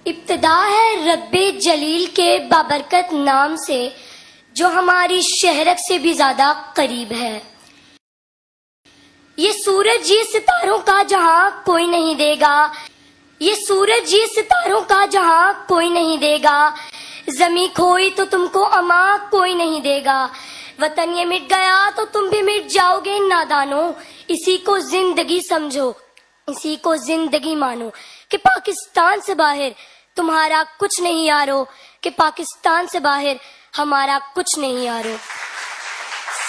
ابتدا ہے رب جلیل کے بابرکت نام سے جو ہماری شہرت سے بھی زیادہ قریب ہے۔ یہ سورج یہ ستاروں کا جہاں کوئی نہیں دے گا، یہ سورج یہ ستاروں کا جہاں کوئی نہیں دے گا، زمین کھوئی تو تم کو اما کوئی نہیں دے گا، وطن یہ مٹ گیا تو تم بھی مٹ جاؤ گے نادانو، اسی کو زندگی سمجھو، اسی کو زندگی مانو، کہ پاکستان سے باہر تمہارا کچھ نہیں یارو، کہ پاکستان سے باہر ہمارا کچھ نہیں یارو۔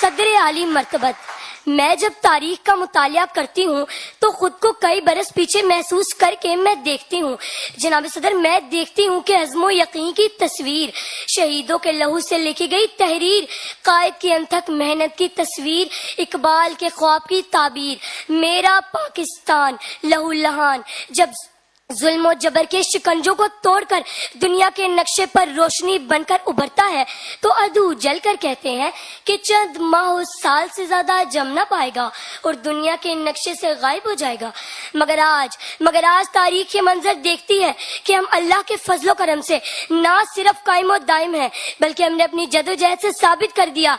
صدر عالی مرتبت، میں جب تاریخ کا مطالعہ کرتی ہوں تو خود کو کئی برس پیچھے محسوس کر کے میں دیکھتی ہوں، جناب صدر میں دیکھتی ہوں کہ عزم و یقین کی تصویر، شہیدوں کے لہو سے لکھی گئی تحریر، قائد کی انتھک محنت کی تصویر، اقبال کے خواب کی تعبیر، میرا پاکستان لہو لہان جب ظلم و جبر کے شکنجوں کو توڑ کر دنیا کے نقشے پر روشنی بن کر ابھرتا ہے تو عدو جل کر کہتے ہیں کہ چند ماہ و سال سے زیادہ جم نہ پائے گا اور دنیا کے نقشے سے غائب ہو جائے گا، مگر آج تاریخ یہ منظر دیکھتی ہے کہ ہم اللہ کے فضل و کرم سے نہ صرف قائم و دائم ہیں بلکہ ہم نے اپنی جدوجہد سے ثابت کر دیا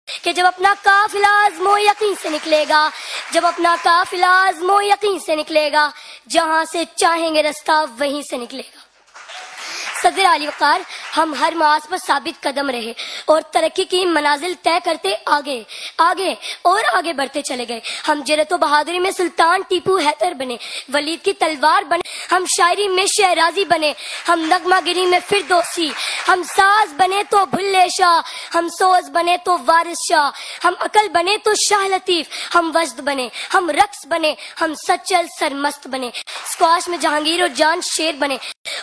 کہ جب اپنا قافلہ عزم و یقین سے نکلے گا، جب اپنا قافلہ عزم و یقین سے نکلے گا، جہاں سے چاہیں گے رستہ وہیں سے نکلے گا۔ صدر عالی وقار، ہم ہر محاذ پر ثابت قدم رہے اور ترقی کی منازل طے کرتے آگے بڑھتے چلے گئے۔ ہم جرأت و بہادری میں سلطان ٹیپو حیدر بنے، ولید کی تلوار بنے، ہم شاعری میں شہرازی بنے، ہم نغمہ گری میں فردوسی، ہم ساز بنے تو بھلے شاہ، ہم سوز بنے تو وارث شاہ، ہم عقل بنے تو شاہ لطیف، ہم وجد بنے، ہم رقص بنے، ہم سچل سرمست بنے، اسکواش میں جہانگیر اور جان شیر بنے،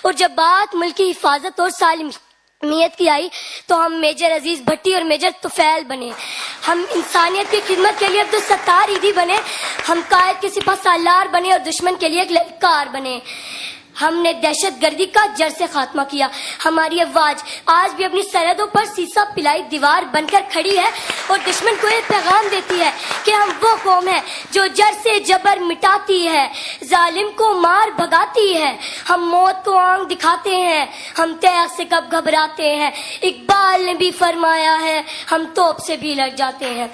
اور جب بات ملک کی حفاظت اور سالمیت کی آئی تو ہم میجر عزیز بھٹی اور میجر طفیل بنے، ہم انسانیت کی خدمت کے لیے عبدالستار ایدھی بنے، ہم قائد کے سپہ سالار بنے اور دشمن کے لیے ایک للکار بنے، ہم نے دہشت گردی کا جڑ سے خاتمہ کیا۔ ہماری افواج آج بھی اپنی سرحدوں پر سیسا پلائی دیوار بن کر کھڑی ہے اور دشمن کو یہ پیغام دیتی ہے کہ ہم وہ قوم ہے جو جڑ سے جبر مٹاتی ہے، ظالم کو مار بھگاتی ہے، ہم موت کو آنکھ دکھاتے ہیں، ہم تیغ سے کب گھبراتے ہیں، اقبال نے بھی فرمایا ہے ہم توپ سے بھی لڑ جاتے ہیں۔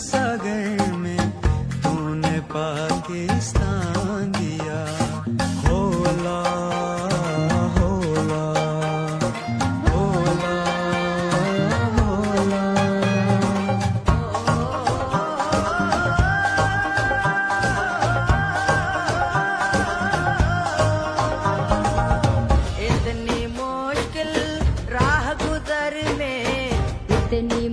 ساگر میں تو نے پاکستان دیا، ہولا ہولا ہولا ہولا۔ اتنی مشکل راہ گزر میں، اتنی